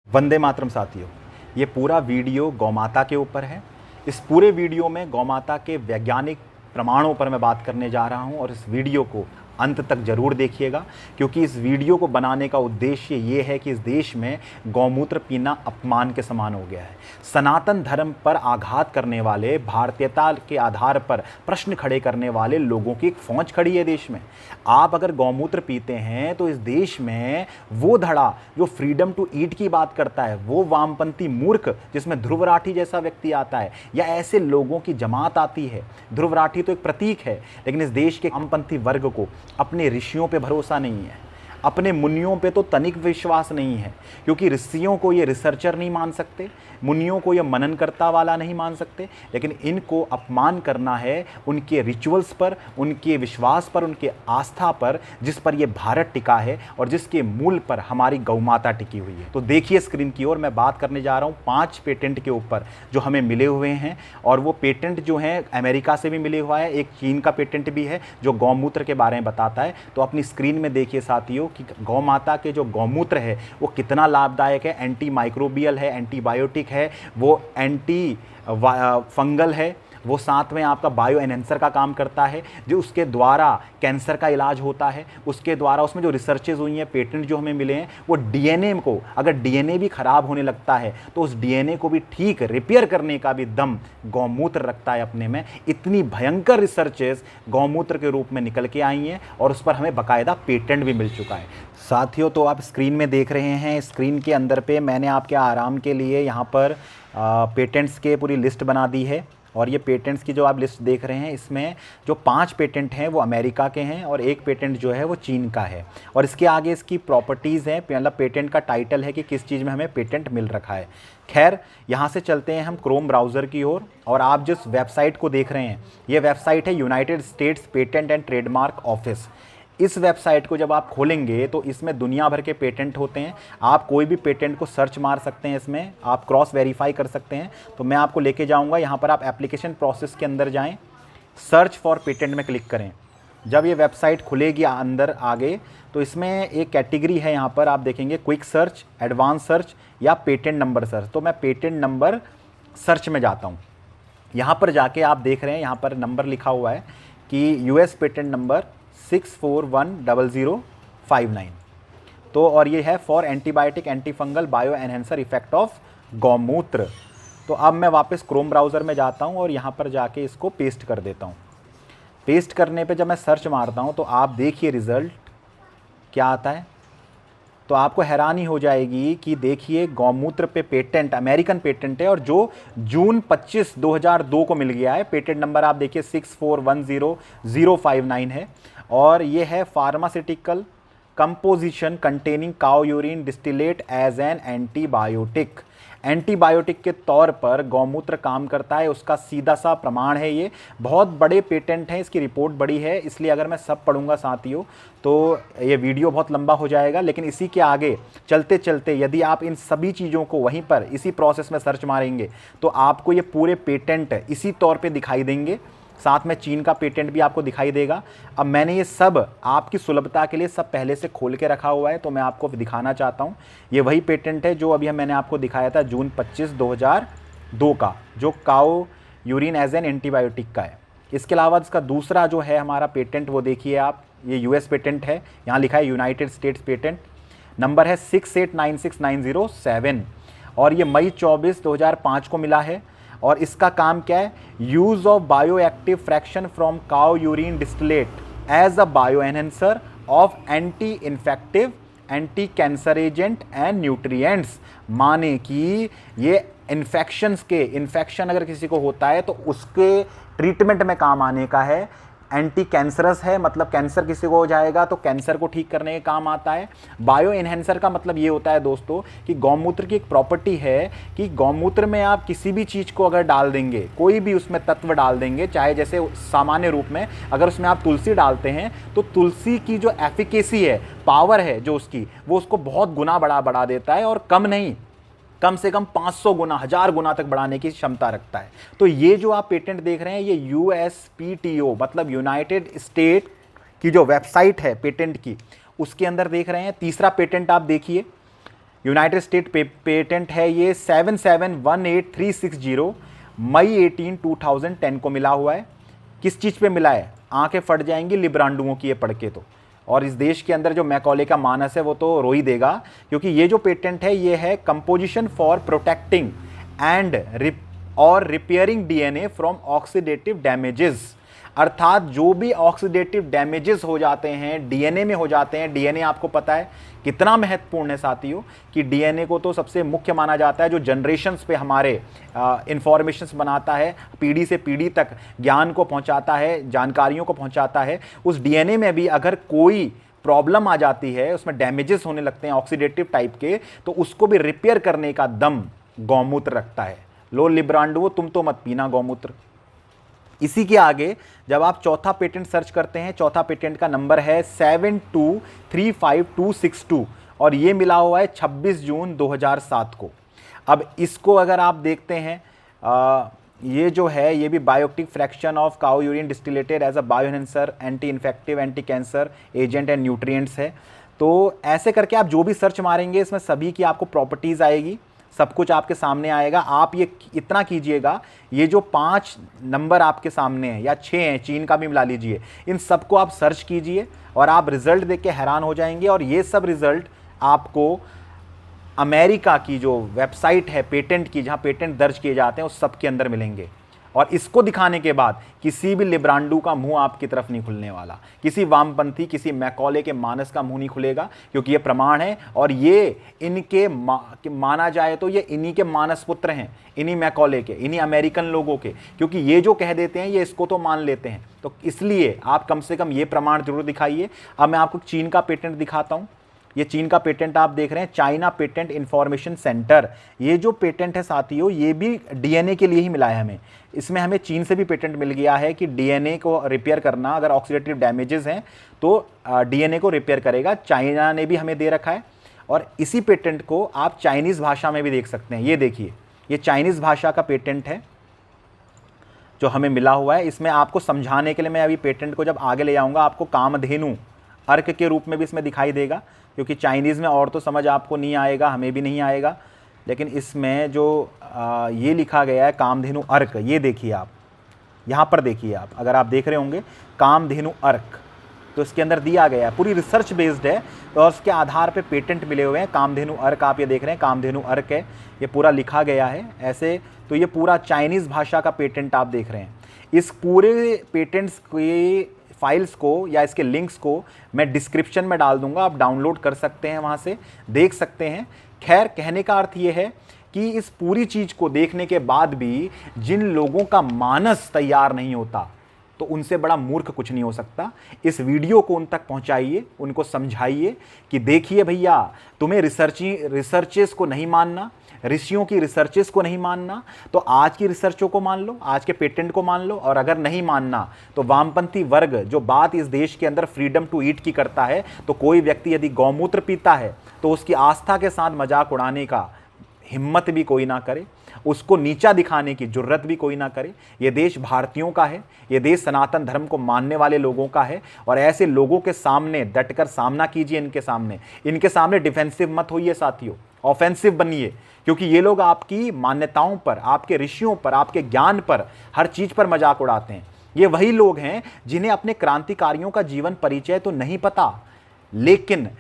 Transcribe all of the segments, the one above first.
वंदे मातरम साथियों, ये पूरा वीडियो गौमाता के ऊपर है। इस पूरे वीडियो में गौमाता के वैज्ञानिक प्रमाणों पर मैं बात करने जा रहा हूँ और इस वीडियो को अंत तक ज़रूर देखिएगा, क्योंकि इस वीडियो को बनाने का उद्देश्य ये है कि इस देश में गौमूत्र पीना अपमान के समान हो गया है। सनातन धर्म पर आघात करने वाले, भारतीयता के आधार पर प्रश्न खड़े करने वाले लोगों की एक फौज खड़ी है देश में। आप अगर गौमूत्र पीते हैं तो इस देश में वो धड़ा जो फ्रीडम टू ईट की बात करता है, वो वामपंथी मूर्ख जिसमें ध्रुव राठी जैसा व्यक्ति आता है या ऐसे लोगों की जमात आती है। ध्रुव राठी तो एक प्रतीक है, लेकिन इस देश के वामपंथी वर्ग को अपने ऋषियों पे भरोसा नहीं है, अपने मुनियों पे तो तनिक विश्वास नहीं है, क्योंकि ऋषियों को ये रिसर्चर नहीं मान सकते, मुनियों को ये मननकर्ता वाला नहीं मान सकते, लेकिन इनको अपमान करना है उनके रिचुअल्स पर, उनके विश्वास पर, उनके आस्था पर, जिस पर ये भारत टिका है और जिसके मूल पर हमारी गौमाता टिकी हुई है। तो देखिए स्क्रीन की ओर, मैं बात करने जा रहा हूँ 5 पेटेंट के ऊपर जो हमें मिले हुए हैं, और वो पेटेंट जो हैं अमेरिका से भी मिले हुआ है, एक चीन का पेटेंट भी है जो गौमूत्र के बारे में बताता है। तो अपनी स्क्रीन में देखिए साथियों कि गौमाता के जो गौमूत्र है वो कितना लाभदायक है। एंटी माइक्रोबियल है, एंटीबायोटिक है, वो एंटी फंगल है, वो साथ में आपका बायो एनहेंसर का काम करता है, जो उसके द्वारा कैंसर का इलाज होता है। उसके द्वारा उसमें जो रिसर्चेज हुई हैं, पेटेंट जो हमें मिले हैं, वो डीएनए को, अगर डीएनए भी खराब होने लगता है तो उस डीएनए को भी ठीक रिपेयर करने का भी दम गौमूत्र रखता है अपने में। इतनी भयंकर रिसर्चेज गौमूत्र के रूप में निकल के आई हैं और उस पर हमें बाकायदा पेटेंट भी मिल चुका है। साथियों, तो आप स्क्रीन में देख रहे हैं, स्क्रीन के अंदर पे मैंने आपके आराम के लिए यहाँ पर पेटेंट्स के पूरी लिस्ट बना दी है। और ये पेटेंट्स की जो आप लिस्ट देख रहे हैं, इसमें जो 5 पेटेंट हैं वो अमेरिका के हैं और एक पेटेंट जो है वो चीन का है। और इसके आगे इसकी प्रॉपर्टीज़ हैं, मतलब पेटेंट का टाइटल है कि किस चीज़ में हमें पेटेंट मिल रखा है। खैर, यहाँ से चलते हैं हम क्रोम ब्राउज़र की ओर, और आप जिस वेबसाइट को देख रहे हैं ये वेबसाइट है United states patent and trademark office. इस वेबसाइट को जब आप खोलेंगे तो इसमें दुनिया भर के पेटेंट होते हैं। आप कोई भी पेटेंट को सर्च मार सकते हैं, इसमें आप क्रॉस वेरीफाई कर सकते हैं। तो मैं आपको लेके जाऊंगा, यहाँ पर आप एप्लीकेशन प्रोसेस के अंदर जाएं, सर्च फॉर पेटेंट में क्लिक करें। जब ये वेबसाइट खुलेगी अंदर आगे तो इसमें एक कैटेगरी है, यहाँ पर आप देखेंगे क्विक सर्च, एडवांस सर्च या पेटेंट नंबर सर्च। तो मैं पेटेंट नंबर सर्च में जाता हूँ। यहाँ पर जाके आप देख रहे हैं, यहाँ पर नंबर लिखा हुआ है कि यूएस पेटेंट नंबर 6410059। तो और ये है for antibiotic antifungal bio enhancer effect of गौमूत्र। तो अब मैं वापस क्रोम ब्राउज़र में जाता हूँ और यहाँ पर जाके इसको पेस्ट कर देता हूँ। पेस्ट करने पे जब मैं सर्च मारता हूँ तो आप देखिए रिज़ल्ट क्या आता है। तो आपको हैरानी हो जाएगी कि देखिए गौमूत्र पे पेटेंट, अमेरिकन पेटेंट है और जो जून 25 2002 को मिल गया है। पेटेंट नंबर आप देखिए 6410059 है और ये है pharmaceutical composition containing cow urine distillate as an antibiotic. Antibiotic के तौर पर गौमूत्र काम करता है, उसका सीधा सा प्रमाण है। ये बहुत बड़े पेटेंट हैं, इसकी रिपोर्ट बड़ी है, इसलिए अगर मैं सब पढ़ूंगा साथियों तो ये वीडियो बहुत लंबा हो जाएगा। लेकिन इसी के आगे चलते चलते यदि आप इन सभी चीज़ों को वहीं पर इसी प्रोसेस में सर्च मारेंगे तो आपको ये पूरे पेटेंट इसी तौर पर दिखाई देंगे। साथ में चीन का पेटेंट भी आपको दिखाई देगा। अब मैंने ये सब आपकी सुलभता के लिए सब पहले से खोल के रखा हुआ है, तो मैं आपको दिखाना चाहता हूँ। ये वही पेटेंट है जो अभी मैंने आपको दिखाया था जून 25 2002 का, जो cow urine as an antibiotic का है। इसके अलावा इसका दूसरा जो है हमारा पेटेंट वो देखिए आप, ये यूएस पेटेंट है, यहाँ लिखा है यूनाइटेड स्टेट्स पेटेंट नंबर है 6896907 और ये मई 24 2005 को मिला है। और इसका काम क्या है, use of bioactive fraction from cow urine distillate as a bio enhancer of anti infective, anti cancer agent and nutrients. माने कि ये इन्फेक्शन अगर किसी को होता है तो उसके ट्रीटमेंट में काम आने का है। एंटी कैंसरस है, मतलब कैंसर किसी को हो जाएगा तो कैंसर को ठीक करने के काम आता है। बायो एनहेंसर का मतलब ये होता है दोस्तों कि गौमूत्र की एक प्रॉपर्टी है कि गौमूत्र में आप किसी भी चीज़ को अगर डाल देंगे, कोई भी उसमें तत्व डाल देंगे, चाहे जैसे सामान्य रूप में अगर उसमें आप तुलसी डालते हैं तो तुलसी की जो एफिकेसी है, पावर है जो उसकी, वो उसको बहुत गुना बढ़ा देता है और कम नहीं, कम से कम 500 गुना, 1000 गुना तक बढ़ाने की क्षमता रखता है। तो ये जो आप पेटेंट देख रहे हैं ये यूएसपीटीओ मतलब यूनाइटेड स्टेट की जो वेबसाइट है पेटेंट की, उसके अंदर देख रहे हैं। तीसरा पेटेंट आप देखिए, यूनाइटेड स्टेट पेटेंट है ये 7718,360 मई 18 2010 को मिला हुआ है। किस चीज़ पे मिला है? आंखें फट जाएंगी लिब्रांडुओं की ये पढ़ के तो। और इस देश के अंदर जो मैकॉले का मानस है वो तो रो ही देगा, क्योंकि ये जो पेटेंट है ये है composition for protecting and repairing DNA from oxidative damages. अर्थात जो भी ऑक्सीडेटिव डैमेजेस हो जाते हैं डीएनए में हो जाते हैं। डीएनए आपको पता है कितना महत्वपूर्ण है साथियों, कि डीएनए को तो सबसे मुख्य माना जाता है, जो जनरेशन्स पे हमारे इंफॉर्मेशंस बनाता है, पीढ़ी से पीढ़ी तक ज्ञान को पहुंचाता है, जानकारियों को पहुंचाता है। उस डीएनए में भी अगर कोई प्रॉब्लम आ जाती है, उसमें डैमेजेस होने लगते हैं ऑक्सीडेटिव टाइप के, तो उसको भी रिपेयर करने का दम गौमूत्र रखता है। लो लिब्रांडुओ, तुम तो मत पीना गौमूत्र। इसी के आगे जब आप चौथा पेटेंट सर्च करते हैं, चौथा पेटेंट का नंबर है 7235262 और ये मिला हुआ है 26 जून 2007 को। अब इसको अगर आप देखते हैं, ये जो है ये भी bioactive fraction of cow urine distilled as a bioenhancer, anti infective, anti cancer agent and nutrients है। तो ऐसे करके आप जो भी सर्च मारेंगे इसमें सभी की आपको प्रॉपर्टीज़ आएगी, सब कुछ आपके सामने आएगा। आप ये इतना कीजिएगा, ये जो 5 नंबर आपके सामने हैं या 6 हैं, चीन का भी मिला लीजिए, इन सबको आप सर्च कीजिए और आप रिजल्ट देख के हैरान हो जाएंगे। और ये सब रिजल्ट आपको अमेरिका की जो वेबसाइट है पेटेंट की, जहाँ पेटेंट दर्ज किए जाते हैं, उस सब के अंदर मिलेंगे। और इसको दिखाने के बाद किसी भी लिब्रांडू का मुंह आपकी तरफ नहीं खुलने वाला, किसी वामपंथी, किसी मैकॉले के मानस का मुंह नहीं खुलेगा, क्योंकि ये प्रमाण है। और ये इनके माना जाए तो ये इन्हीं के मानस पुत्र हैं, इन्हीं मैकॉले के, इन्हीं अमेरिकन लोगों के, क्योंकि ये जो कह देते हैं ये इसको तो मान लेते हैं। तो इसलिए आप कम से कम ये प्रमाण जरूर दिखाइए। अब मैं आपको चीन का पेटेंट दिखाता हूँ। ये चीन का पेटेंट आप देख रहे हैं, चाइना पेटेंट इंफॉर्मेशन सेंटर। ये जो पेटेंट है साथियों, ये भी डीएनए के लिए ही मिला है हमें। इसमें हमें चीन से भी पेटेंट मिल गया है कि डीएनए को रिपेयर करना, अगर ऑक्सीडेटिव डैमेजेस हैं तो डीएनए को रिपेयर करेगा। चाइना ने भी हमें दे रखा है। और इसी पेटेंट को आप चाइनीज़ भाषा में भी देख सकते हैं। ये देखिए, ये चाइनीज़ भाषा का पेटेंट है जो हमें मिला हुआ है। इसमें आपको समझाने के लिए मैं अभी पेटेंट को जब आगे ले आऊँगा, आपको कामधेनु अर्क के रूप में भी इसमें दिखाई देगा, क्योंकि चाइनीज़ में और तो समझ आपको नहीं आएगा, हमें भी नहीं आएगा। लेकिन इसमें जो ये लिखा गया है कामधेनु अर्क, ये देखिए आप, यहाँ पर देखिए आप, अगर आप देख रहे होंगे कामधेनु अर्क, तो इसके अंदर दिया गया है, पूरी रिसर्च बेस्ड है और उसके आधार पे पेटेंट मिले हुए हैं। कामधेनु अर्क आप ये देख रहे हैं, कामधेनु अर्क है, ये पूरा लिखा गया है ऐसे। तो ये पूरा चाइनीज़ भाषा का पेटेंट आप देख रहे हैं। इस पूरे पेटेंट्स के फाइल्स को या इसके लिंक्स को मैं डिस्क्रिप्शन में डाल दूंगा, आप डाउनलोड कर सकते हैं, वहाँ से देख सकते हैं। खैर, कहने का अर्थ ये है कि इस पूरी चीज़ को देखने के बाद भी जिन लोगों का मानस तैयार नहीं होता, तो उनसे बड़ा मूर्ख कुछ नहीं हो सकता। इस वीडियो को उन तक पहुंचाइए, उनको समझाइए कि देखिए भैया, तुम्हें रिसर्चेस को नहीं मानना, ऋषियों की रिसर्चेस को नहीं मानना, तो आज की रिसर्चों को मान लो, आज के पेटेंट को मान लो। और अगर नहीं मानना तो वामपंथी वर्ग जो बात इस देश के अंदर फ्रीडम टू ईट की करता है, तो कोई व्यक्ति यदि गौमूत्र पीता है तो उसकी आस्था के साथ मजाक उड़ाने का हिम्मत भी कोई ना करे, उसको नीचा दिखाने की जुर्रत भी कोई ना करे। ये देश भारतीयों का है, ये देश सनातन धर्म को मानने वाले लोगों का है। और ऐसे लोगों के सामने डटकर सामना कीजिए, इनके सामने डिफेंसिव मत होइए साथियों, ऑफेंसिव बनिए, क्योंकि ये लोग आपकी मान्यताओं पर, आपके ऋषियों पर, आपके ज्ञान पर, हर चीज़ पर मजाक उड़ाते हैं। ये वही लोग हैं जिन्हें अपने क्रांतिकारियों का जीवन परिचय तो नहीं पता, लेकिन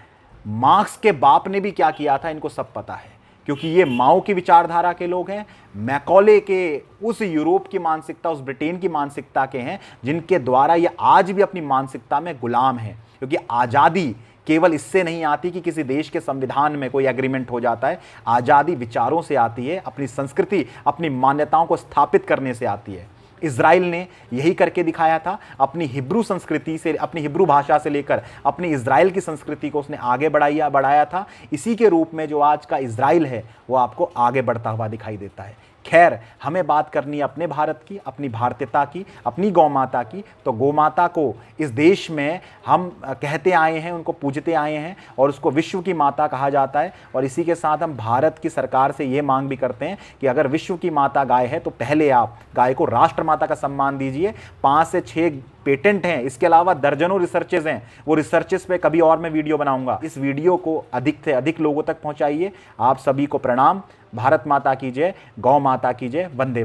मार्क्स के बाप ने भी क्या किया था इनको सब पता है, क्योंकि ये माओ की विचारधारा के लोग हैं, मैकॉले के उस यूरोप की मानसिकता, उस ब्रिटेन की मानसिकता के हैं, जिनके द्वारा ये आज भी अपनी मानसिकता में गुलाम है। क्योंकि आज़ादी केवल इससे नहीं आती कि किसी देश के संविधान में कोई एग्रीमेंट हो जाता है। आज़ादी विचारों से आती है, अपनी संस्कृति, अपनी मान्यताओं को स्थापित करने से आती है। इज़राइल ने यही करके दिखाया था, अपनी हिब्रू संस्कृति से, अपनी हिब्रू भाषा से लेकर अपनी इज़राइल की संस्कृति को उसने आगे बढ़ाया था। इसी के रूप में जो आज का इज़राइल है वो आपको आगे बढ़ता हुआ दिखाई देता है। खैर, हमें बात करनी है अपने भारत की, अपनी भारतीयता की, अपनी गौ माता की। तो गौ माता को इस देश में हम कहते आए हैं, उनको पूजते आए हैं और उसको विश्व की माता कहा जाता है। और इसी के साथ हम भारत की सरकार से ये मांग भी करते हैं कि अगर विश्व की माता गाय है तो पहले आप गाय को राष्ट्रमाता का सम्मान दीजिए। 5 से 6 पेटेंट हैं, इसके अलावा दर्जनों रिसर्चेज हैं, वो रिसर्चेस पे कभी और मैं वीडियो बनाऊंगा। इस वीडियो को अधिक से अधिक लोगों तक पहुंचाइए। आप सभी को प्रणाम। भारत माता की जय, गौ माता की जय, वंदे मातरम।